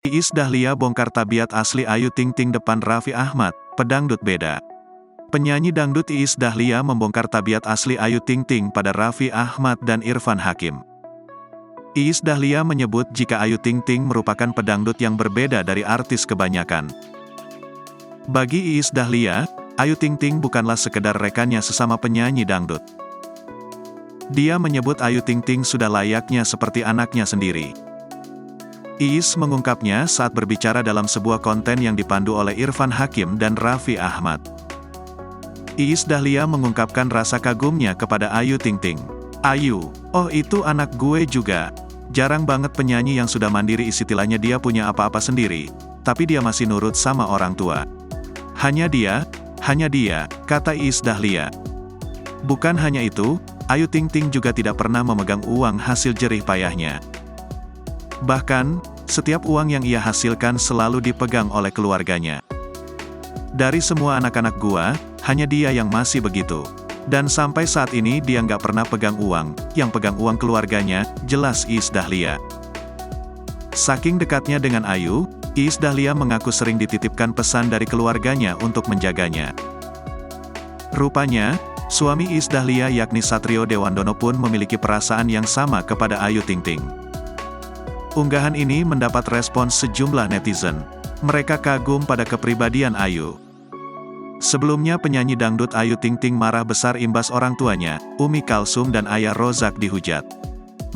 Iis Dahlia bongkar tabiat asli Ayu Ting Ting depan Raffi Ahmad, pedangdut beda. Penyanyi dangdut Iis Dahlia membongkar tabiat asli Ayu Ting Ting pada Raffi Ahmad dan Irfan Hakim. Iis Dahlia menyebut jika Ayu Ting Ting merupakan pedangdut yang berbeda dari artis kebanyakan. Bagi Iis Dahlia, Ayu Ting Ting bukanlah sekedar rekannya sesama penyanyi dangdut. Dia menyebut Ayu Ting Ting sudah layaknya seperti anaknya sendiri. Iis mengungkapnya saat berbicara dalam sebuah konten yang dipandu oleh Irfan Hakim dan Raffi Ahmad. Iis Dahlia mengungkapkan rasa kagumnya kepada Ayu Ting Ting. "Ayu, oh itu anak gue juga. Jarang banget penyanyi yang sudah mandiri istilahnya dia punya apa-apa sendiri, tapi dia masih nurut sama orang tua. Hanya dia," kata Iis Dahlia. Bukan hanya itu, Ayu Ting Ting juga tidak pernah memegang uang hasil jerih payahnya. Bahkan, setiap uang yang ia hasilkan selalu dipegang oleh keluarganya. "Dari semua anak-anak gua, hanya dia yang masih begitu. Dan sampai saat ini dia nggak pernah pegang uang, yang pegang uang keluarganya," jelas Iis Dahlia. Saking dekatnya dengan Ayu, Iis Dahlia mengaku sering dititipkan pesan dari keluarganya untuk menjaganya. Rupanya, suami Iis Dahlia yakni Satrio Dewandono pun memiliki perasaan yang sama kepada Ayu Ting Ting. Unggahan ini mendapat respons sejumlah netizen. Mereka kagum pada kepribadian Ayu. Sebelumnya penyanyi dangdut Ayu Ting Ting marah besar imbas orang tuanya, Umi Kalsum dan ayah Rozak dihujat.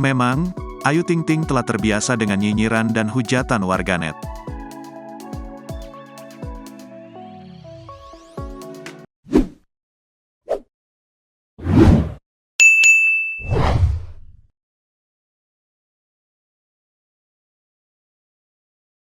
Memang, Ayu Ting Ting telah terbiasa dengan nyinyiran dan hujatan warganet.